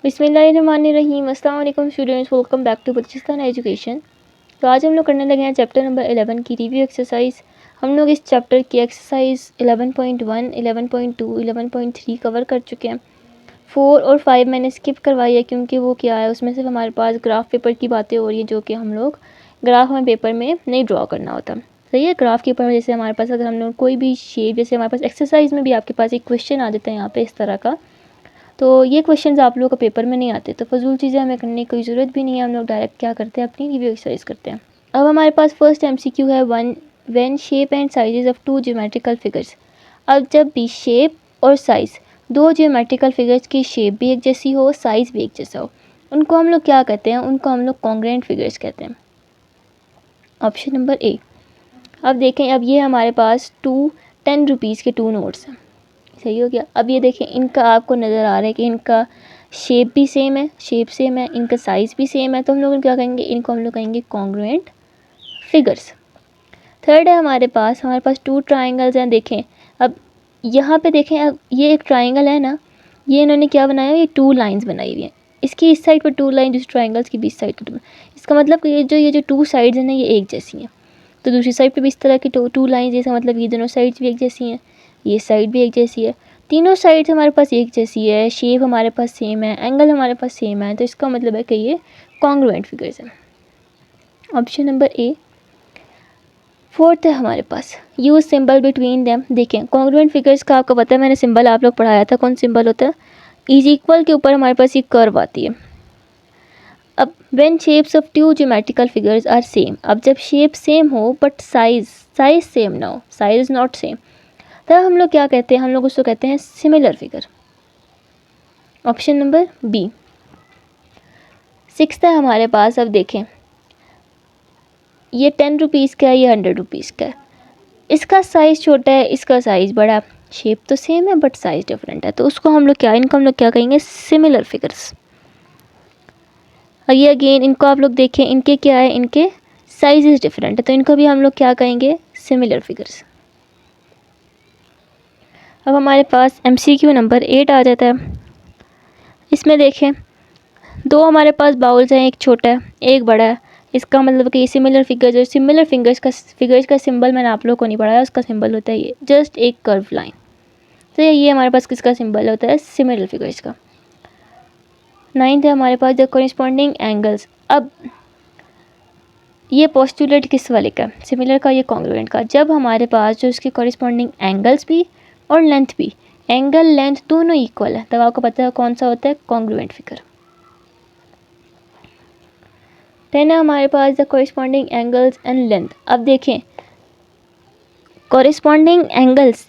बिस्मिल्लाहिर्रहमानिर्रहीम। अस्सलाम वालेकुम students, welcome back to Balochistan education. तो आज हम लोग करने लगे हैं चैप्टर नंबर 11 की रिव्यू एक्सरसाइज। हम लोग इस चैप्टर की एक्सरसाइज 11.1, 11.2, 11.3 कवर कर चुके हैं। 4 और 5 मैंने स्किप करवाई है क्योंकि वो क्या है, उसमें सिर्फ हमारे पास ग्राफ पेपर की बातें हो रही हैं जो कि हम लोग ग्राफ में पेपर में नहीं ड्रॉ करना होता। सही है। ग्राफ के ऊपर जैसे हमारे पास अगर हम लोग कोई भी शेप, जैसे हमारे पास एक्सरसाइज में भी आपके पास एक क्वेश्चन आ जाता है यहाँ पे इस तरह का, तो ये क्वेश्चंस आप लोगों को पेपर में नहीं आते, तो फजूल चीज़ें हमें करने की कोई ज़रूरत भी नहीं है। हम लोग डायरेक्ट क्या करते हैं, अपनी रिव्यू एक्सरसाइज करते हैं। अब हमारे पास फर्स्ट एमसीक्यू है, when shape and sizes of two geometrical figures. अब जब भी शेप और साइज़, दो ज्योमेट्रिकल फिगर्स की शेप भी एक जैसी हो, साइज़ भी एक जैसा हो, उनको हम लोग क्या कहते हैं? उनको हम लोग कॉन्ग्रुएंट फिगर्स कहते हैं। Option number A. अब देखें, अब ये हमारे पास 10 रुपीज़ के 2 नोट्स हैं। सही हो गया। अब ये देखें, इनका आपको नज़र आ रहा है कि इनका शेप भी सेम है, इनका साइज़ भी सेम है, तो हम लोग क्या कहेंगे? इनको हम लोग कहेंगे कॉन्ग्रुएंट फिगर्स। थर्ड है हमारे पास 2 ट्राइंगल्स हैं। देखें, अब यहाँ पे देखें, अब ये एक ट्राइंगल है ना, ये इन्होंने क्या बनाया? ये 2 लाइन्स बनाई हुई हैं। इसकी इस साइड पर 2 लाइन, दूसरी ट्राइंगल्स की भी इस साइड पर 2। इसका मतलब कि ये जो 2 साइड्स हैं ना, ये एक जैसी हैं। तो दूसरी साइड पे भी इस तरह की 2 लाइन, जैसा मतलब ये दोनों साइड्स भी एक जैसी हैं, ये साइड भी एक जैसी है, तीनों साइड्स हमारे पास एक जैसी है, शेप हमारे पास सेम है, एंगल हमारे पास सेम है, तो इसका मतलब है कि ये कॉन्ग्रुएंट फिगर्स हैं। Option number A. फोर्थ है हमारे पास, यूज सिंबल बिटवीन देम। देखें, कॉन्ग्रुएंट फिगर्स का आपको पता है, मैंने सिंबल आप लोग पढ़ाया था। कौन सिंबल होता है? इज इक्वल के ऊपर हमारे पास ये कर्व आती है। अब when shapes of two geometrical figures are same, अब जब शेप सेम हो बट साइज सेम ना हो, साइज इज नॉट सेम, तब हम लोग क्या कहते हैं? हम लोग उसको कहते हैं similar figure. Option number B. Sixth है हमारे पास, अब देखें, ये 10 रुपीज़ का है, ये 100 रुपीज़ का है। इसका साइज़ छोटा है, इसका साइज़ बड़ा है, शेप तो सेम है बट साइज़ डिफरेंट है, तो उसको हम लोग क्या, इनको हम लोग क्या कहेंगे? Similar figures. और ये अगेन, इनको आप लोग देखें, इनके क्या है? इनके साइजेस डिफरेंट है, तो इनको भी हम लोग क्या कहेंगे? Similar figures. अब हमारे पास एमसीक्यू नंबर 8 आ जाता है। इसमें देखें, दो हमारे पास बाउल्स हैं, एक छोटा है एक बड़ा है। इसका मतलब कि सिमिलर फिगर्स, और सिमिलर फिगर्स का सिंबल मैंने आप लोगों को नहीं पढ़ाया, उसका सिंबल होता है ये जस्ट एक कर्व लाइन। तो ये हमारे पास किसका सिंबल होता है? सिमिलर फिगर्स का। 9th है हमारे पास, द कॉरेस्पॉन्डिंग एंगल्स। अब ये पोस्टुलेट किस वाले का? सिमिलर का, ये कॉन्ग्रुएंट का। जब हमारे पास जो इसके कॉरेस्पॉन्डिंग एंगल्स भी और लेंथ भी, एंगल लेंथ दोनों इक्वल है, तब आपको पता है कौन सा होता है? Congruent figure. 10 है हमारे पास, the corresponding angles and length. अब देखें, कॉरेस्पॉन्डिंग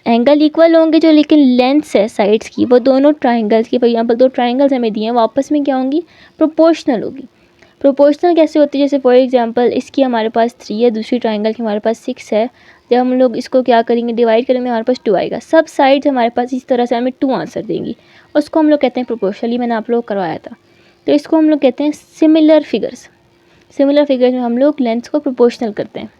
एंगल इक्वल होंगे जो, लेकिन लेंथ्स है साइड्स की, वो दोनों ट्राइंगल्स की, फॉर एग्जाम्पल 2 ट्राइंगल्स हमें दिए हैं, वो आपस में क्या होंगी? प्रोपोर्शनल होगी। प्रोपोर्शनल कैसे होती है? जैसे फॉर एग्जांपल इसकी हमारे पास 3 है, दूसरी ट्राइंगल की हमारे पास 6 है। जब हम लोग इसको क्या करेंगे? डिवाइड करेंगे, हमारे पास 2 आएगा। सब साइड्स हमारे पास इस तरह से हमें 2 आंसर देंगी, उसको हम लोग कहते हैं प्रोपोर्शनली। मैंने आप लोग करवाया था, तो इसको हम लोग कहते हैं सिमिलर फिगर्स। सिमिलर फिगर्स में हम लोग लेंथ्स को प्रोपोर्शनल करते हैं।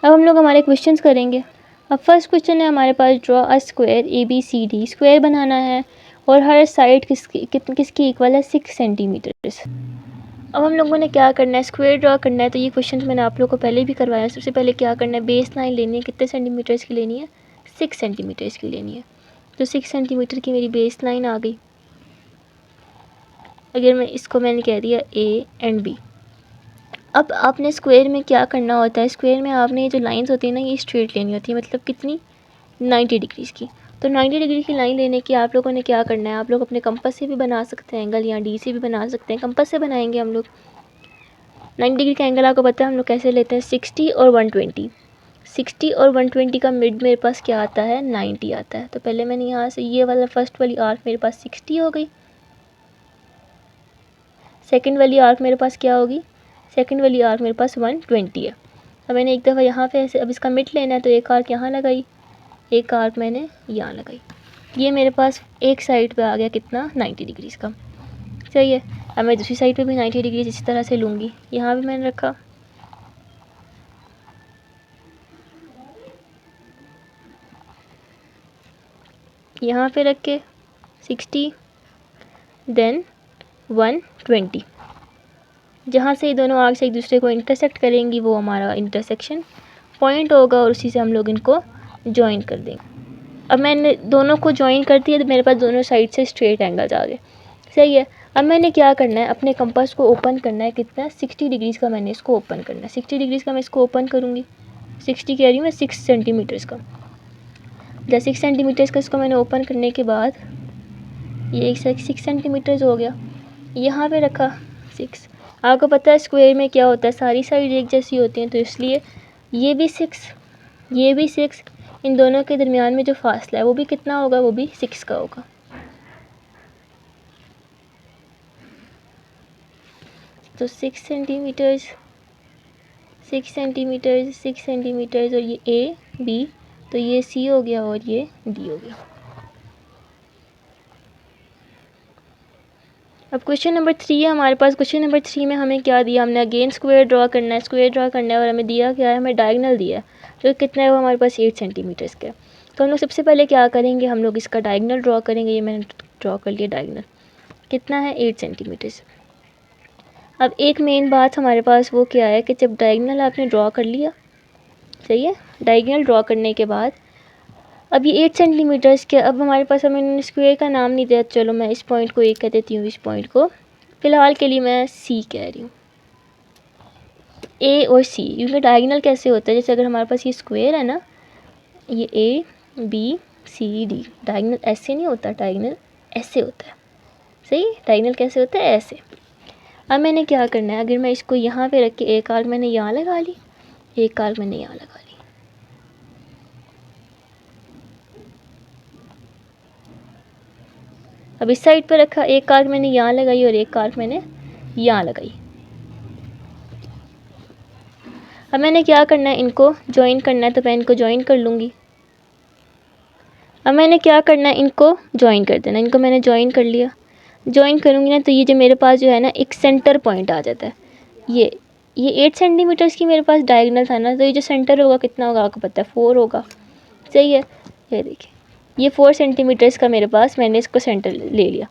अब हम लोग हमारे क्वेश्चंस करेंगे। अब फर्स्ट क्वेश्चन है हमारे पास, draw a square ABCD। Square बनाना है और हर साइड किसकी इक्वल है? 6 सेंटीमीटर। अब हम लोगों ने क्या करना है? स्क्वायर ड्रॉ करना है। तो ये क्वेश्चन मैंने आप लोगों को पहले भी करवाया है। सबसे पहले क्या करना है? बेस लाइन लेनी है। कितने सेंटीमीटर्स की लेनी है? 6 सेंटीमीटर्स की लेनी है। तो 6 सेंटीमीटर की मेरी बेस लाइन आ गई। अगर मैंने कह दिया A एंड B। अब आपने स्क्वायर में क्या करना होता है? स्क्वायर में आपने जो लाइंस होती है ना, ये स्ट्रेट लेनी होती है, मतलब कितनी? 90 डिग्रीज़ की। तो 90 डिग्री की लाइन लेने की आप लोगों ने क्या करना है? आप लोग अपने कंपास से भी बना सकते हैं एंगल, या डी से भी बना सकते हैं। कंपास से बनाएंगे हम लोग। 90 डिग्री का एंगल आपको पता है हम लोग कैसे लेते हैं? 60 और 120। 60 और 120 का मिड मेरे पास क्या आता है? 90 आता है। तो पहले मैंने यहाँ से ये वाला फर्स्ट वाली आर्क मेरे पास 60 हो गई। सेकंड वाली आर्क मेरे पास क्या होगी? सेकंड वाली आर्क मेरे पास 120 है। अब मैंने एक दफ़ा यहाँ पे ऐसे, अब इसका मिड लेना है, तो एक आर्क यहाँ लगाई, एक आर्क मैंने यहाँ लगाई। ये मेरे पास एक साइड पे आ गया कितना? 90 डिग्रीज़ का। सही है। अब मैं दूसरी साइड पे भी 90 डिग्रीज इसी तरह से लूँगी। यहाँ भी मैंने रखा, यहाँ पे रख के 60, देन 120। जहाँ से ये दोनों आर्क्स एक दूसरे को इंटरसेक्ट करेंगी वो हमारा इंटरसेक्शन पॉइंट होगा और उसी से हम लोग इनको ज्वाइन कर देंगे। अब मैंने दोनों को ज्वाइन कर दिया तो मेरे पास दोनों साइड से स्ट्रेट एंगल्स आ गए। सही है। अब मैंने क्या करना है, अपने कंपास को ओपन करना है। कितना? 60 डिग्रीज़ का मैंने इसको ओपन करना है। 60 डिग्रीज़ का मैं इसको ओपन करूँगी। 60 कह रही हूँ मैं, 6 सेंटीमीटर्स का। जब 6 सेंटीमीटर्स का इसको मैंने ओपन करने के बाद ये एक 6 सेंटीमीटर्स हो गया। यहाँ पे रखा 6। आपको पता है स्क्वायर में क्या होता है, सारी साइड एक जैसी होती हैं, तो इसलिए ये भी 6, ये भी 6, इन दोनों के दरमियान में जो फासला है वो भी कितना होगा, वो भी 6 का होगा। तो 6 सेंटीमीटर्स, 6 सेंटीमीटर्स, 6 सेंटीमीटर्स, और ये ए बी, तो ये सी हो गया और ये डी हो गया। अब क्वेश्चन नंबर 3 है हमारे पास। क्वेश्चन नंबर 3 में हमें क्या दिया, हमने अगेन स्क्वायर ड्रा करना है। स्क्वायर ड्रा करना है और हमें दिया क्या है, हमें डायगोनल दिया है जो कितना है वो हमारे पास 8 सेंटीमीटर्स का है। तो हम लोग सबसे पहले क्या करेंगे, हम लोग इसका डायगोनल ड्रा करेंगे। ये मैंने ड्रा कर लिया डायगोनल, कितना है 8 सेंटीमीटर्स। अब एक मेन बात हमारे पास वो क्या है कि जब डायगोनल आपने ड्रा कर लिया, सही है, डायगोनल ड्रा करने के बाद अब ये 8 सेंटीमीटर्स के, अब हमारे पास हमें स्क्वायर का नाम नहीं दिया। चलो मैं इस पॉइंट को ए कह देती हूँ, इस पॉइंट को फ़िलहाल के लिए मैं सी कह रही हूँ। ए और सी, क्योंकि डायगोनल कैसे होता है, जैसे अगर हमारे पास ये स्क्वायर है ना, ये A B C D, diagonal ऐसे नहीं होता, डायगोनल ऐसे होता है। सही, डायगोनल कैसे होता है, ऐसे। अब मैंने क्या करना है, अगर मैं इसको यहाँ पे रख के एक आर्क मैंने यहाँ लगा ली, एक आर्क मैंने यहाँ लगा ली, अब इस साइड पर रखा, एक आर्क मैंने यहाँ लगाई और एक आर्क मैंने यहाँ लगाई। अब मैंने क्या करना है, इनको ज्वाइन करना है, तो मैं इनको ज्वाइन कर लूँगी। अब मैंने क्या करना है, इनको ज्वाइन कर देना। इनको मैंने ज्वाइन कर लिया, ज्वाइन करूँगी ना तो ये जो मेरे पास जो है ना एक सेंटर पॉइंट आ जाता है। ये 8 सेंटीमीटर्स की मेरे पास डायगोनल था ना, तो ये जो सेंटर होगा कितना होगा आपको पता है, 4 होगा। सही है, ये देखिए ये 4 सेंटीमीटर्स का मेरे पास, मैंने इसको सेंटर ले लिया।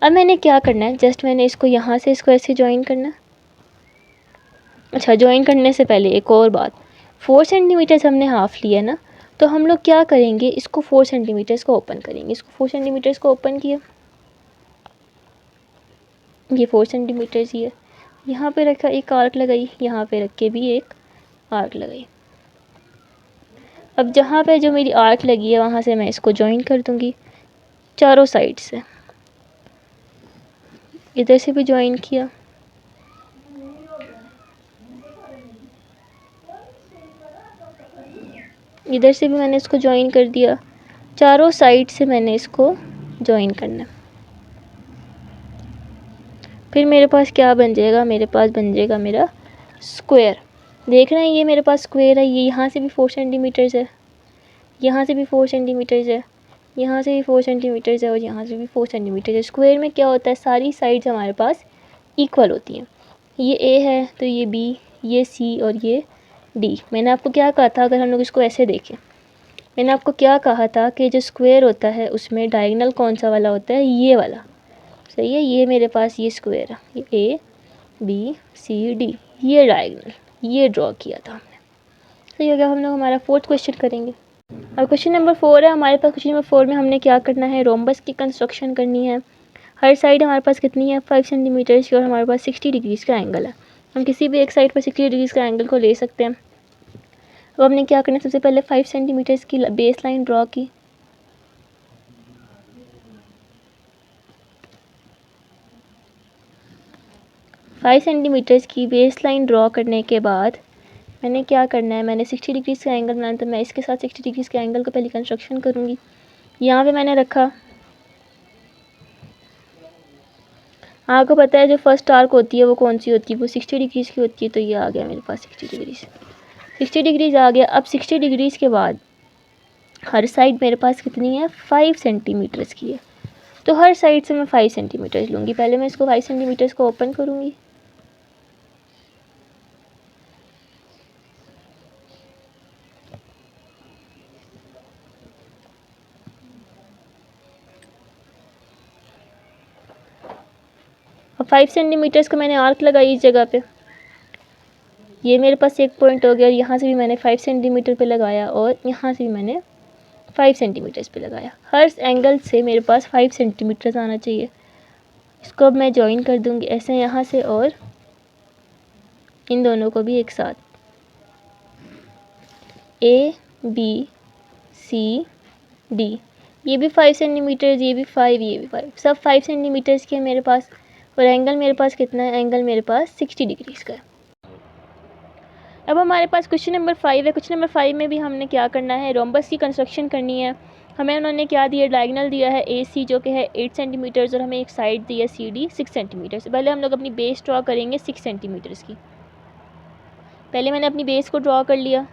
अब मैंने क्या करना है, जस्ट मैंने इसको यहाँ से इसको ऐसे ज्वाइन करना। अच्छा, ज्वाइन करने से पहले एक और बात, 4 सेंटीमीटर्स हमने हाफ लिया ना, तो हम लोग क्या करेंगे, इसको 4 सेंटीमीटर्स को ओपन करेंगे। इसको 4 सेंटीमीटर्स को ओपन किया, ये 4 सेंटीमीटर्स ही है। यहाँ पे रखा, एक आर्क लगाई, यहाँ पे रख के भी एक आर्क लगाई। अब जहाँ पे जो मेरी आर्क लगी है वहाँ से मैं इसको ज्वाइन कर दूँगी चारों साइड से। इधर से भी ज्वाइन किया, इधर से भी मैंने इसको ज्वाइन कर दिया, चारों साइड से मैंने इसको ज्वाइन करना। फिर मेरे पास क्या बन जाएगा, मेरे पास बन जाएगा मेरा स्क्वायर। देख रहे हैं, ये मेरे पास स्क्वायर है। ये यहाँ से भी 4 सेंटीमीटर्स है, यहाँ से भी 4 सेंटीमीटर्स है, यहाँ से भी 4 सेंटीमीटर्स है और यहाँ से भी 4 सेंटीमीटर्स है। स्क्वायर में क्या होता है, सारी साइड्स हमारे पास इक्वल होती हैं। ये ए है तो ये बी, ये सी और ये डी। मैंने आपको क्या कहा था, अगर हम लोग इसको ऐसे देखें, मैंने आपको क्या कहा था कि जो स्क्वायर होता है उसमें डायगोनल कौन सा वाला होता है, ये वाला। सही है, ये मेरे पास ये स्क्वायर है, ये ए बी सी डी, ये डायगोनल, ये ड्रॉ किया था हमने। सही हो गया। हम लोग हमारा 4th क्वेश्चन करेंगे। अब क्वेश्चन नंबर 4 है हमारे पास। क्वेश्चन नंबर 4 में हमने क्या करना है, रोम्बस की कंस्ट्रक्शन करनी है। हर साइड हमारे पास कितनी है, 5 सेंटीमीटर्स की, और हमारे पास 60 डिग्रीज़ का एंगल है। हम किसी भी एक साइड पर 60 डिग्रीज़ का एंगल को ले सकते हैं। अब हमने क्या करना है, सबसे पहले 5 सेंटीमीटर्स की बेस लाइन ड्रॉ की। फाइव सेंटीमीटर्स की बेस लाइन ड्रॉ करने के बाद मैंने क्या करना है, मैंने 60 डिग्रीज़ का एंगल बनाना, तो मैं इसके साथ 60 डिग्रीज़ के एंगल को पहले कंस्ट्रक्शन करूँगी। यहाँ पे मैंने रखा, आपको पता है जो फर्स्ट आर्क होती है वो कौन सी होती है, वो 60 डिग्रीज़ की होती है। तो ये आ गया मेरे पास 60 डिग्रीज़, 60 डिग्रीज़ आ गया। अब 60 डिग्रीज़ के बाद हर साइड मेरे पास कितनी है, 5 सेंटीमीटर्स की है। तो हर साइड से मैं 5 सेंटीमीटर्स लूँगी। पहले मैं इसको 5 सेंटीमीटर्स को ओपन करूँगी, अब 5 सेंटीमीटर्स का मैंने आर्क लगाई इस जगह पे, ये मेरे पास एक पॉइंट हो गया, और यहाँ से भी मैंने 5 सेंटीमीटर पे लगाया, और यहाँ से भी मैंने 5 सेंटीमीटर्स पे लगाया। हर एंगल से मेरे पास 5 सेंटीमीटर्स आना चाहिए। इसको अब मैं जॉइन कर दूँगी ऐसे यहाँ से, और इन दोनों को भी एक साथ, ए बी सी डी, ये भी 5 सेंटीमीटर्स, ये भी 5, ये भी 5, सब 5 सेंटीमीटर्स के मेरे पास। और एंगल मेरे पास कितना है, एंगल मेरे पास 60 डिग्रीज़ का है। अब हमारे पास क्वेश्चन नंबर 5 है। क्वेश्चन नंबर 5 में भी हमने क्या करना है, रोम्बस की कंस्ट्रक्शन करनी है। हमें उन्होंने क्या दिया, डायगोनल दिया है ए सी जो कि है 8 सेंटीमीटर्स, और हमें एक साइड दी है सी डी 6 सेंटीमीटर्स। पहले हम लोग अपनी बेस ड्रॉ करेंगे 6 सेंटीमीटर्स की। पहले मैंने अपनी बेस को ड्रॉ कर लिया।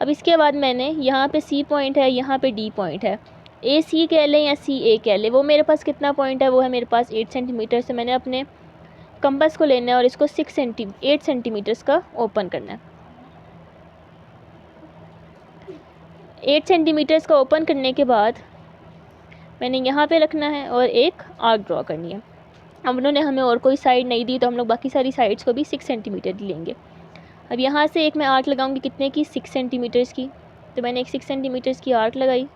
अब इसके बाद मैंने यहाँ पे सी पॉइंट है, यहाँ पे डी पॉइंट है, ए सी कह लें या सी ए कह लें, वो मेरे पास कितना पॉइंट है, वो है मेरे पास 8 सेंटीमीटर। से मैंने अपने कंपास को लेना है और इसको 8 सेंटीमीटर्स का ओपन करना है। 8 सेंटीमीटर्स का ओपन करने के बाद मैंने यहाँ पे रखना है और एक आर्क ड्रॉ करनी है। अब उन्होंने हमें और कोई साइड नहीं दी, तो हम लोग बाकी सारी साइड्स को भी 6 सेंटीमीटर की लेंगे। अब यहाँ से एक मैं आर्क लगाऊंगी, कितने की, 6 सेंटीमीटर्स की। तो मैंने एक 6 सेंटीमीटर्स की आर्क लगाई,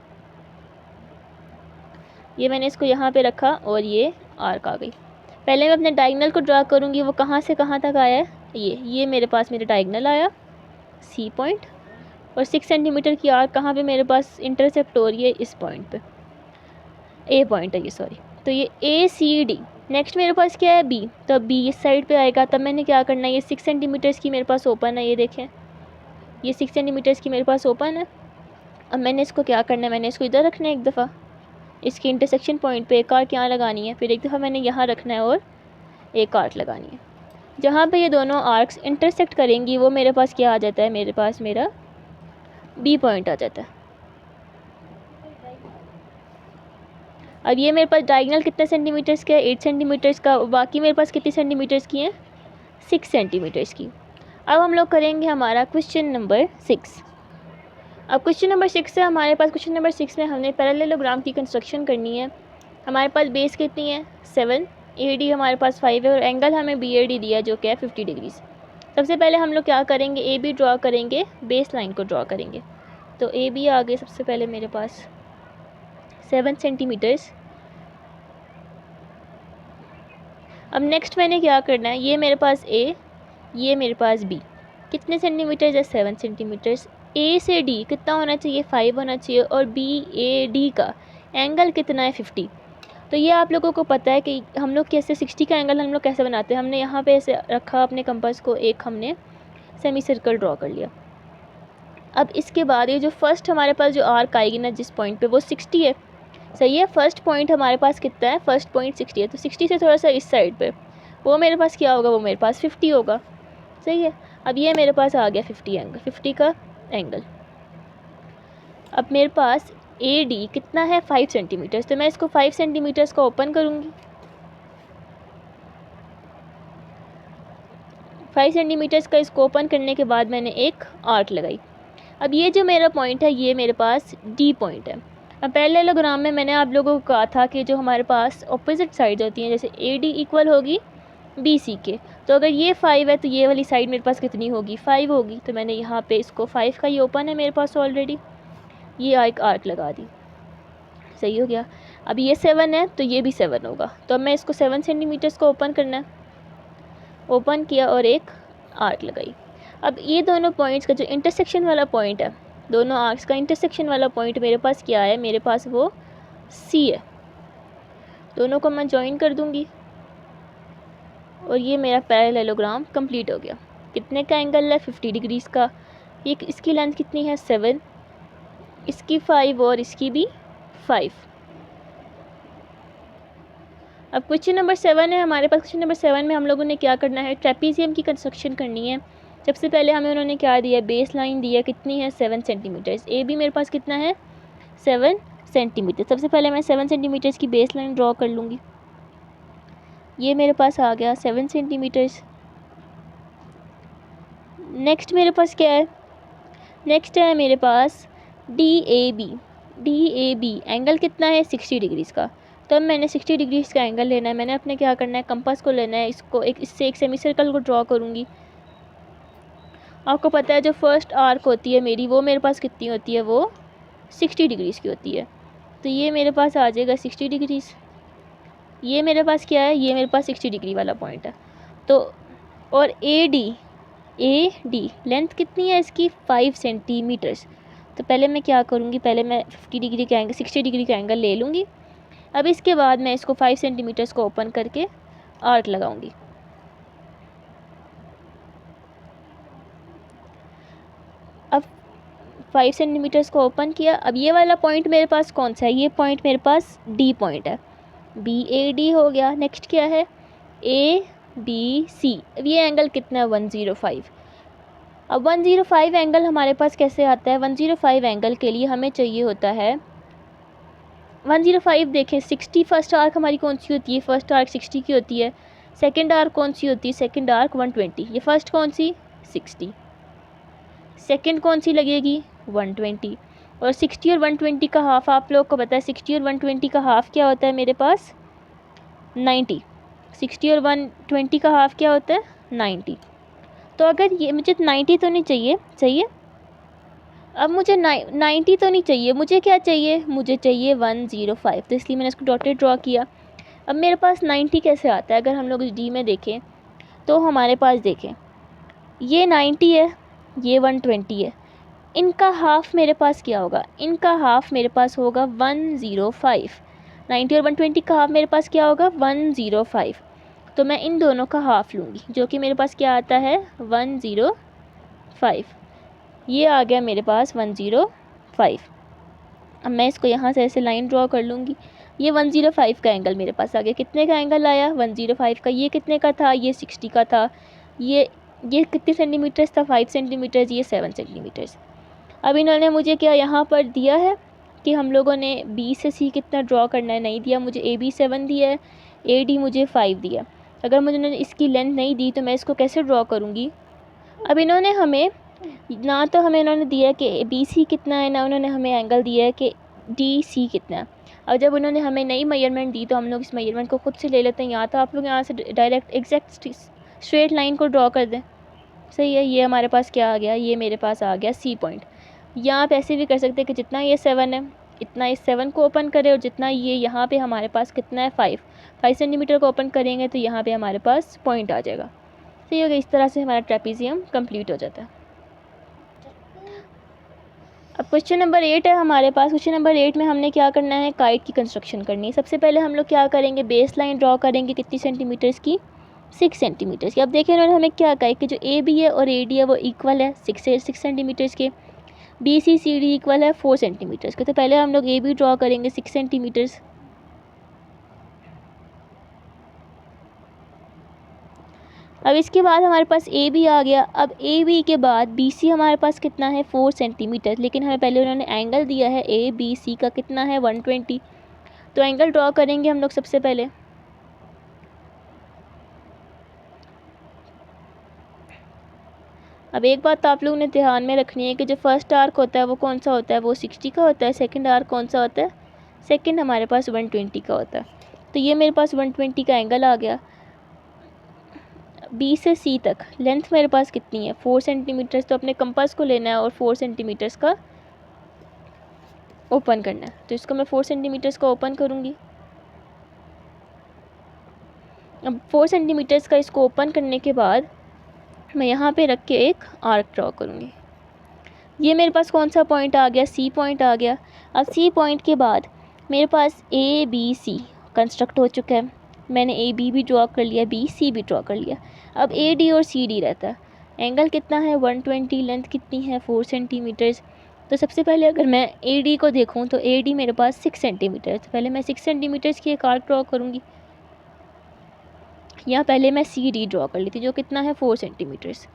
ये मैंने इसको यहाँ पे रखा और ये आर्क आ गई। पहले मैं अपने डायगोनल को ड्रा करूँगी, वो कहाँ से कहाँ तक आया है, ये मेरे पास मेरा डायगोनल आया सी पॉइंट, और 6 सेंटीमीटर की आर्क कहाँ पे मेरे पास इंटरसेप्ट हो रही है, इस पॉइंट पे, ए पॉइंट है ये, सॉरी। तो ये ए सी डी। नेक्स्ट मेरे पास क्या है, बी, तो बी इस साइड पे आएगा। तब मैंने क्या करना है, ये 6 सेंटीमीटर्स की मेरे पास ओपन है, ये देखें, ये 6 सेंटीमीटर्स की मेरे पास ओपन है। अब मैंने इसको क्या करना है, मैंने इसको इधर रखना है एक दफ़ा, इसकी इंटरसेक्शन पॉइंट पे एक आर्क यहाँ लगानी है, फिर एक दफ़ा मैंने यहाँ रखना है और एक आर्क लगानी है। जहाँ पे ये दोनों आर्क्स इंटरसेक्ट करेंगी वो मेरे पास क्या आ जाता है, मेरे पास मेरा बी पॉइंट आ जाता है। अब ये मेरे पास डायगोनल कितने सेंटीमीटर्स का है, 8 सेंटीमीटर्स का, बाकी मेरे पास कितनी सेंटीमीटर्स की हैं, 6 सेंटीमीटर्स की। अब हम लोग करेंगे हमारा क्वेश्चन नंबर 6। अब क्वेश्चन नंबर 6 है हमारे पास। क्वेश्चन नंबर 6 में हमने पैरेललोग्राम की कंस्ट्रक्शन करनी है। हमारे पास बेस कितनी है, 7, ए डी हमारे पास 5 है, और एंगल हमें बी ए डी दिया जो कि है 50 डिग्रीज़। सबसे पहले हम लोग क्या करेंगे, ए बी ड्रॉ करेंगे, बेस लाइन को ड्रॉ करेंगे। तो ए बी आ गए सबसे पहले मेरे पास 7 सेंटीमीटर्स। अब नेक्स्ट मैंने क्या करना है, ये मेरे पास ए, ये मेरे पास बी, कितने सेंटीमीटर्स है, 7 सेंटीमीटर्स। ए से डी कितना होना चाहिए, 5 होना चाहिए, और बी ए डी का एंगल कितना है, 50। तो ये आप लोगों को पता है कि हम लोग कैसे 60 का एंगल हम लोग कैसे बनाते हैं। हमने यहाँ पे ऐसे रखा अपने कंपास को, एक हमने सेमी सर्कल ड्रॉ कर लिया। अब इसके बाद ये जो फर्स्ट हमारे पास जो आर्क आएगी ना जिस पॉइंट पे, वो 60 है, सही है। फर्स्ट पॉइंट हमारे पास कितना है, फर्स्ट पॉइंट 60 है, तो 60 से थोड़ा सा इस साइड पे वो मेरे पास क्या होगा, वो मेरे पास 50 होगा, सही है। अब ये मेरे पास आ गया 50 एंगल, 50 का एंगल। अब मेरे पास ए डी कितना है, 5 सेंटीमीटर्स, तो मैं इसको 5 सेंटीमीटर्स का ओपन करूँगी। 5 सेंटीमीटर्स का इसको ओपन करने के बाद मैंने एक आर्क लगाई। अब ये जो मेरा पॉइंट है ये मेरे पास डी पॉइंट है। अब पैरेललोग्राम में मैंने आप लोगों को कहा था कि जो हमारे पास ऑपोजिट साइड होती हैं, जैसे ए डी इक्वल होगी बी सी के, तो अगर ये 5 है तो ये वाली साइड मेरे पास कितनी होगी, 5 होगी। तो मैंने यहाँ पे इसको 5 का ये ओपन है मेरे पास ऑलरेडी, ये एक आर्क लगा दी, सही हो गया। अब ये 7 है तो ये भी 7 होगा, तो अब मैं इसको 7 सेंटीमीटर्स को ओपन करना है, ओपन किया और एक आर्क लगाई। अब ये दोनों पॉइंट्स का जो इंटरसेक्शन वाला पॉइंट है, दोनों आर्क्स का इंटरसेक्शन वाला पॉइंट मेरे पास क्या है, मेरे पास वो सी है। दोनों को मैं ज्वाइन कर दूंगी और ये मेरा पैरेललोग्राम कंप्लीट हो गया। कितने का एंगल है, 50 डिग्रीज़ का। ये इसकी लेंथ कितनी है, 7, इसकी 5 और इसकी भी 5। अब क्वेश्चन नंबर 7 है हमारे पास। क्वेश्चन नंबर 7 में हम लोगों ने क्या करना है, ट्रेपीजियम की कंस्ट्रक्शन करनी है। सबसे पहले हमें उन्होंने क्या दिया, बेस लाइन दिया, कितनी है, 7 सेंटीमीटर्स। ए बी मेरे पास कितना है, 7 सेंटीमीटर। सबसे पहले मैं 7 सेंटीमीटर्स की बेस लाइन ड्रॉ कर लूँगी। ये मेरे पास आ गया 7 सेंटीमीटर्स। नेक्स्ट मेरे पास क्या है, नेक्स्ट है मेरे पास D A B. D A B angle कितना है, 60 डिग्रीज़ का। तब मैंने 60 डिग्रीज़ का एंगल लेना है। मैंने अपने क्या करना है, कंपास को लेना है, इसको इससे एक सेमी सर्कल को ड्रॉ करूँगी। आपको पता है जो फर्स्ट आर्क होती है मेरी, वो मेरे पास कितनी होती है, वो 60 डिग्रीज़ की होती है। तो ये मेरे पास आ जाएगा 60 डिग्रीज़। ये मेरे पास क्या है, ये मेरे पास 60 डिग्री वाला पॉइंट है। तो और ए डी लेंथ कितनी है इसकी, 5 सेंटीमीटर्स। तो पहले मैं क्या करूँगी, पहले मैं 50 डिग्री का एंगल 60 डिग्री का एंगल ले लूँगी। अब इसके बाद मैं इसको 5 सेंटीमीटर्स को ओपन करके आर्क लगाऊंगी। अब 5 सेंटीमीटर्स को ओपन किया। अब ये वाला पॉइंट मेरे पास कौन सा है, ये पॉइंट मेरे पास डी पॉइंट है, BAD हो गया। नेक्स्ट क्या है, ABC। अब ये एंगल कितना है, 105। अब 105 एंगल हमारे पास कैसे आता है, 105 एंगल के लिए हमें चाहिए होता है 105। देखें 60 फर्स्ट आर्क हमारी कौन सी होती है, फर्स्ट आर्क 60 की होती है। सेकंड आर्क कौन सी होती है, सेकंड आर्क 120। ये फर्स्ट कौन सी, 60। सेकंड कौन सी लगेगी, 120। और 60 और 120 का हाफ आप लोग को पता है, 60 और 120 का हाफ क्या होता है मेरे पास, 90। 60 और 120 का हाफ क्या होता है, 90। तो अगर ये मुझे 90 तो नहीं चाहिए, चाहिए अब मुझे 90 तो नहीं चाहिए, मुझे क्या चाहिए, मुझे चाहिए 105। तो इसलिए मैंने इसको डॉटेड ड्रॉ किया। अब मेरे पास 90 कैसे आता है, अगर हम लोग इस डी में देखें तो हमारे पास देखें ये 90 है, ये 120 है, इनका हाफ मेरे पास क्या होगा, इनका हाफ मेरे पास होगा 105। 90 और 120 का हाफ मेरे पास क्या होगा, 105। तो मैं इन दोनों का हाफ लूँगी, जो कि मेरे पास क्या आता है, 105। ये आ गया मेरे पास 105। अब मैं इसको यहाँ से ऐसे लाइन ड्रॉ कर लूँगी। ये 105 का एंगल मेरे पास आ गया। कितने का एंगल आया, 105 का। ये कितने का था, ये 60 का था। ये कितने सेंटीमीटर्स था, 5 सेंटीमीटर्स। ये 7 सेंटीमीटर्स। अब इन्होंने मुझे क्या यहाँ पर दिया है कि हम लोगों ने B से C कितना ड्रॉ करना है, नहीं दिया मुझे। AB 7 दिया है, AD मुझे 5 दिया। अगर मुझे इसकी लेंथ नहीं दी तो मैं इसको कैसे ड्रॉ करूँगी। अब इन्होंने हमें ना तो हमें इन्होंने दिया कि BC कितना है, ना उन्होंने हमें एंगल दिया है कि DC कितना है। अब जब उन्होंने हमें नई मेजरमेंट दी तो हम लोग इस मेजरमेंट को खुद से ले लेते हैं। या तो आप लोग यहाँ से डायरेक्ट एग्जैक्ट स्ट्रेट लाइन को ड्रॉ कर दें, सही है। ये हमारे पास क्या आ गया, ये मेरे पास आ गया C पॉइंट। या आप ऐसे भी कर सकते हैं कि जितना ये 7 है, इतना इस 7 को ओपन करें, और जितना ये यहाँ पे हमारे पास कितना है, 5 सेंटीमीटर को ओपन करेंगे तो यहाँ पे हमारे पास पॉइंट आ जाएगा। सही हो गया। इस तरह से हमारा ट्रेपीजियम कंप्लीट हो जाता है। अब क्वेश्चन नंबर 8 है हमारे पास। क्वेश्चन नंबर 8 में हमने क्या करना है, काइट की कंस्ट्रक्शन करनी है। सबसे पहले हम लोग क्या करेंगे, बेस लाइन ड्रॉ करेंगे। कितनी सेंटीमीटर्स की, 6 सेंटीमीटर्स की। अब देखिए इन्होंने हमें क्या कहा कि जो AB है और AD है वो इक्वल है 6 सेंटीमीटर्स के। BC CD इक्वल है 4 सेंटीमीटर्स के। तो पहले हम लोग AB ड्रॉ करेंगे 6 सेंटीमीटर्स। अब इसके बाद हमारे पास AB आ गया। अब AB के बाद BC हमारे पास कितना है, 4 सेंटीमीटर। लेकिन हमें पहले उन्होंने एंगल दिया है ABC का कितना है, 120। तो एंगल ड्रॉ करेंगे हम लोग सबसे पहले। अब एक बात तो आप लोगों ने ध्यान में रखनी है कि जो फर्स्ट आर्क होता है वो कौन सा होता है, वो 60 का होता है। सेकंड आर्क कौन सा होता है, सेकंड हमारे पास 120 का होता है। तो ये मेरे पास 120 का एंगल आ गया। B से C तक लेंथ मेरे पास कितनी है, 4 सेंटीमीटर्स। तो अपने कंपास को लेना है और 4 सेंटीमीटर्स का ओपन करना है। तो इसको मैं 4 सेंटीमीटर्स का ओपन करूँगी। अब 4 सेंटीमीटर्स का इसको ओपन करने के बाद मैं यहाँ पे रख के एक आर्क ड्रॉ करूँगी। ये मेरे पास कौन सा पॉइंट आ गया, C पॉइंट आ गया। अब C पॉइंट के बाद मेरे पास ABC कंस्ट्रक्ट हो चुका है। मैंने AB भी ड्रॉ कर लिया, BC भी ड्रॉ कर लिया। अब AD और CD रहता है। एंगल कितना है, 120। लेंथ कितनी है, 4 सेंटीमीटर्स। तो सबसे पहले अगर मैं AD को देखूं तो AD मेरे पास 6 सेंटीमीटर। तो पहले मैं 6 सेंटीमीटर्स की एक आर्क ड्रॉ करूँगी। यहाँ पहले मैं CD ड्रॉ कर ली थी जो कितना है, 4 सेंटीमीटर्स।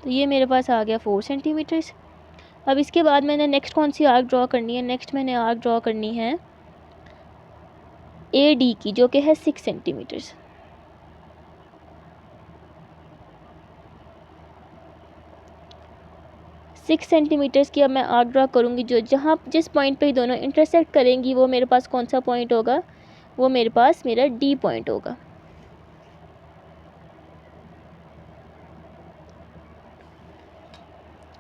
तो ये मेरे पास आ गया 4 सेंटीमीटर्स। अब इसके बाद मैंने नेक्स्ट कौन सी आर्क ड्रॉ करनी है, नेक्स्ट मैंने आर्क ड्रॉ करनी है AD की, जो कि है 6 सेंटीमीटर्स। सिक्स सेंटीमीटर्स की अब मैं आर्क ड्रॉ करूँगी। जो जिस पॉइंट पे ही दोनों इंटरसेक्ट करेंगी वो मेरे पास कौन सा पॉइंट होगा, वो मेरे पास मेरा डी पॉइंट होगा।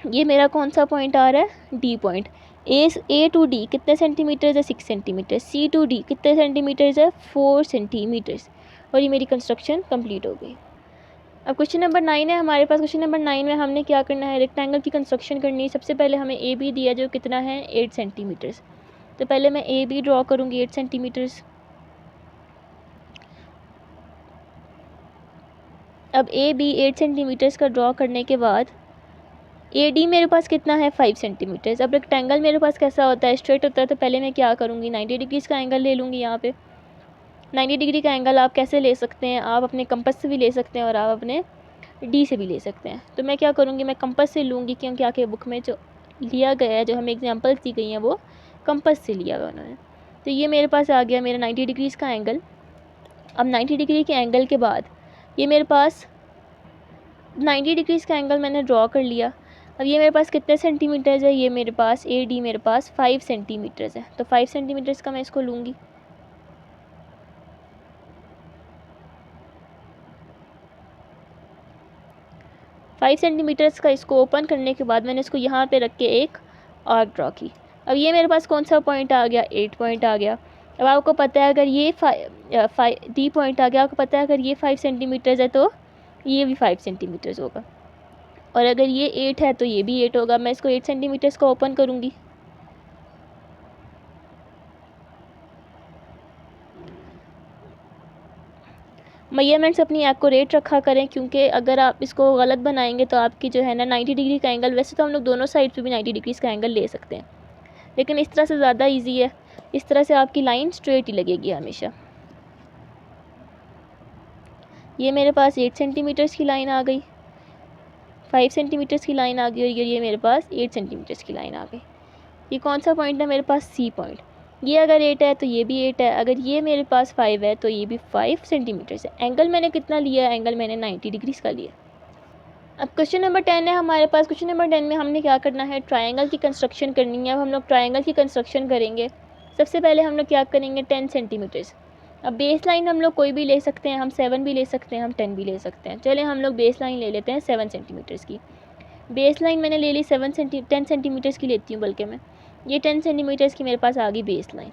ये मेरा कौन सा पॉइंट आ रहा है, D point. A to D कितने सेंटीमीटर्स है, 6 सेंटीमीटर। सी टू डी कितने सेंटीमीटर्स है, 4 सेंटीमीटर्स। और ये मेरी कंस्ट्रक्शन कंप्लीट हो गई। अब क्वेश्चन नंबर 9 है हमारे पास। क्वेश्चन नंबर 9 में हमने क्या करना है, रेक्टेंगल की कंस्ट्रक्शन करनी है। सबसे पहले हमें ए बी दिया जो कितना है 8 सेंटीमीटर्स। तो पहले मैं ए बी ड्रॉ करूँगी 8 सेंटीमीटर्स। अब ए बी 8 सेंटीमीटर्स का ड्रॉ करने के बाद ए डी मेरे पास कितना है 5 सेंटीमीटर्स। अब रेक्टेंगल मेरे पास कैसा होता है, स्ट्रेट होता है। तो पहले मैं क्या करूँगी, 90 डिग्रीज़ का एंगल ले लूँगी। यहाँ पे 90 डिग्री का एंगल आप कैसे ले सकते हैं, आप अपने कंपास से भी ले सकते हैं और आप अपने डी से भी ले सकते हैं। तो मैं क्या करूँगी, मैं कंपास से लूँगी, क्योंकि आके बुक में जो लिया गया है, जो हमें एग्जांपल्स दी गई हैं, वो कंपास से लिया हुआ उन्होंने। तो ये मेरे पास आ गया मेरा 90 डिग्रीज़ का एंगल। अब 90 डिग्री के एंगल के बाद ये मेरे पास 90 डिग्रीज़ का एंगल मैंने ड्रॉ कर लिया। अब ये मेरे पास कितने सेंटीमीटर्स है, ये मेरे पास ए डी मेरे पास 5 सेंटीमीटर्स है। तो 5 सेंटीमीटर्स का मैं इसको लूँगी। 5 सेंटीमीटर्स का इसको ओपन करने के बाद मैंने इसको यहाँ पे रख के एक आर्क ड्रॉ की। अब ये मेरे पास कौन सा पॉइंट आ गया, 8 पॉइंट आ गया। अब आपको पता है अगर ये डी पॉइंट आ गया, आपको पता है अगर ये 5 सेंटीमीटर्स है तो ये भी 5 सेंटीमीटर्स होगा, और अगर ये 8 है तो ये भी 8 होगा। मैं इसको 8 सेंटीमीटर्स का ओपन करूँगी। मेजरमेंट्स अपनी एक्यूरेट रखा करें, क्योंकि अगर आप इसको गलत बनाएंगे तो आपकी जो है ना 90 डिग्री का एंगल, वैसे तो हम लोग दोनों साइड पे भी 90 डिग्रीज़ का एंगल ले सकते हैं, लेकिन इस तरह से ज़्यादा इजी है। इस तरह से आपकी लाइन स्ट्रेट ही लगेगी हमेशा। ये मेरे पास 8 सेंटीमीटर्स की लाइन आ गई, 5 सेंटीमीटर्स की लाइन आ गई, और ये मेरे पास 8 सेंटीमीटर्स की लाइन आ गई। ये कौन सा पॉइंट है मेरे पास, सी पॉइंट। ये अगर 8 है तो ये भी 8 है, अगर ये मेरे पास 5 है तो ये भी 5 सेंटीमीटर्स है। एंगल मैंने कितना लिया है, एंगल मैंने 90 डिग्रीज़ का लिया। अब क्वेश्चन नंबर 10 है हमारे पास। क्वेश्चन नंबर 10 में हमने क्या करना है, ट्रायंगल की कंस्ट्रक्शन करनी है। अब हम लोग ट्रायंगल की कंस्ट्रक्शन करेंगे। सबसे पहले हम लोग क्या करेंगे, 10 सेंटीमीटर्स। अब बेस लाइन हम लोग कोई भी ले सकते हैं, हम 7 भी ले सकते हैं, हम 10 भी ले सकते हैं। चले हम लोग बेस लाइन ले लेते हैं 7 सेंटीमीटर्स की। बेस लाइन मैंने ले ली 10 सेंटीमीटर्स की लेती हूँ, बल्कि मैं ये 10 सेंटीमीटर्स की मेरे पास आ गई बेस लाइन।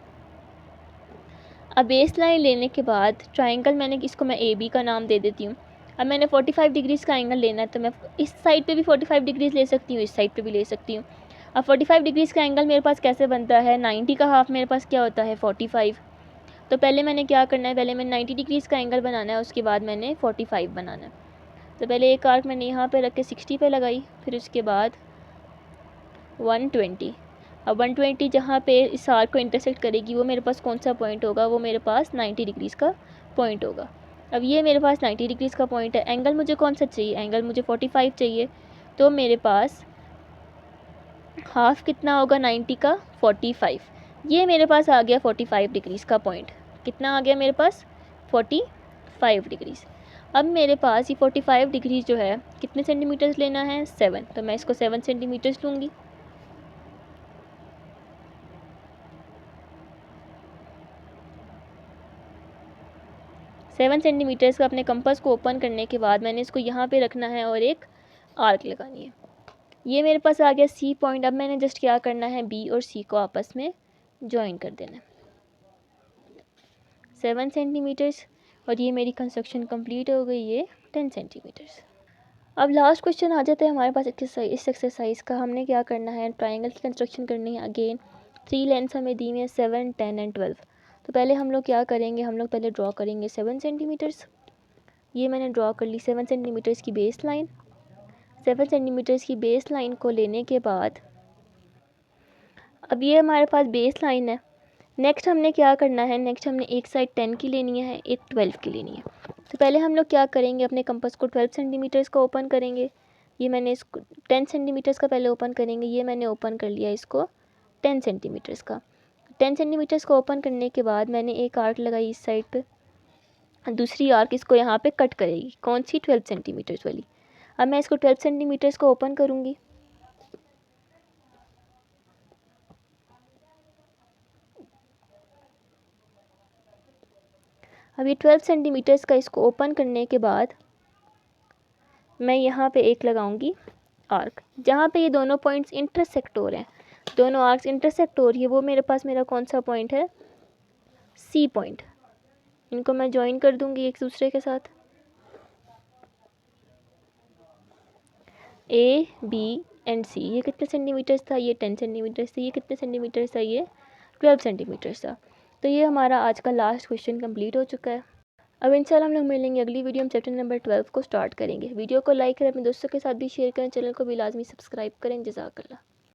अब बेस लाइन लेने के बाद ट्रायंगल मैंने इसको मैं ए बी का नाम दे देती हूँ। अब मैंने 45 डिग्रीज़ का एंगल लेना है, तो मैं इस साइड पे भी 45 डिग्रीज़ ले सकती हूँ, इस साइड पे भी ले सकती हूँ। अब 45 डिग्रीज़ का एंगल मेरे पास कैसे बनता है, 90 का हाफ मेरे पास क्या होता है 45। तो पहले मैंने क्या करना है, पहले मैंने 90 डिग्रीज़ का एंगल बनाना है, उसके बाद मैंने 45 बनाना है। तो पहले एक आर्क मैंने यहाँ पे रख के 60 पे लगाई, फिर उसके बाद 120। अब 120 जहाँ पे इस आर्क को इंटरसेक्ट करेगी वो मेरे पास कौन सा पॉइंट होगा, वो मेरे पास 90 डिग्रीज़ का पॉइंट होगा। अब ये मेरे पास 90 डिग्रीज़ का पॉइंट है। एंगल मुझे कौन सा चाहिए, एंगल मुझे 45 चाहिए। तो मेरे पास हाफ कितना होगा 90 का, 45। ये मेरे पास आ गया 45 डिग्रीज़ का पॉइंट। कितना आ गया मेरे पास, 45 डिग्रीज़। अब मेरे पास ये 45 डिग्रीज़ जो है कितने सेंटीमीटर्स लेना है, 7। तो मैं इसको 7 सेंटीमीटर्स लूँगी। 7 सेंटीमीटर्स का अपने कंपास को ओपन करने के बाद मैंने इसको यहाँ पे रखना है और एक आर्क लगानी है। ये मेरे पास आ गया सी पॉइंट। अब मैंने जस्ट क्या करना है, बी और सी को आपस में ज्वाइन कर देना है 7 सेंटीमीटर्स, और ये मेरी कंस्ट्रक्शन कंप्लीट हो गई, ये 10 सेंटीमीटर्स। अब लास्ट क्वेश्चन आ जाता है हमारे पास एक्सरसाइज। इस एक्सरसाइज का हमने क्या करना है, ट्राइंगल की कंस्ट्रक्शन करनी है। अगेन 3 लेंथ्स हमें दी हुई है, 7, 10 एंड 12। तो पहले हम लोग क्या करेंगे, हम लोग पहले ड्रॉ करेंगे 7 सेंटीमीटर्स। ये मैंने ड्रॉ कर ली 7 सेंटीमीटर्स की बेस लाइन। 7 सेंटीमीटर्स की बेस लाइन को लेने के बाद अब ये हमारे पास बेस लाइन है। नेक्स्ट हमने क्या करना है, नेक्स्ट हमने एक साइड 10 की लेनी है, एक 12 की लेनी है। तो पहले हम लोग क्या करेंगे, अपने कंपास को 12 सेंटीमीटर्स का ओपन करेंगे। ये मैंने इसको 10 सेंटीमीटर्स का पहले ओपन करेंगे। ये मैंने ओपन कर लिया इसको 10 सेंटीमीटर्स का। 10 सेंटीमीटर्स को ओपन करने के बाद मैंने एक आर्क लगाई इस साइड पे, दूसरी आर्क इसको यहाँ पे कट करेगी, कौन सी, 12 सेंटीमीटर्स वाली। अब मैं इसको 12 सेंटीमीटर्स को ओपन करूँगी। अब ये 12 सेंटीमीटर्स का इसको ओपन करने के बाद मैं यहाँ पे एक लगाऊंगी आर्क, जहाँ पे ये दोनों पॉइंट्स इंटरसेक्ट हो रहे हैं, दोनों आर्क्स इंटरसेक्ट हो रही है, वो मेरे पास मेरा कौन सा पॉइंट है, सी पॉइंट। इनको मैं ज्वाइन कर दूंगी एक दूसरे के साथ, ए बी एंड सी। ये कितने सेंटीमीटर्स था, ये 10 सेंटीमीटर्स था, ये कितने सेंटीमीटर्स था, ये 12 सेंटीमीटर्स था। तो ये हमारा आज का लास्ट क्वेश्चन कंप्लीट हो चुका है। अब इंशाल्लाह हम लोग मिलेंगे अगली वीडियो में, चैप्टर नंबर 12 को स्टार्ट करेंगे। वीडियो को लाइक करें, अपने दोस्तों के साथ भी शेयर करें, चैनल को भी लाजमी सब्सक्राइब करें। जज़ाकल्लाह।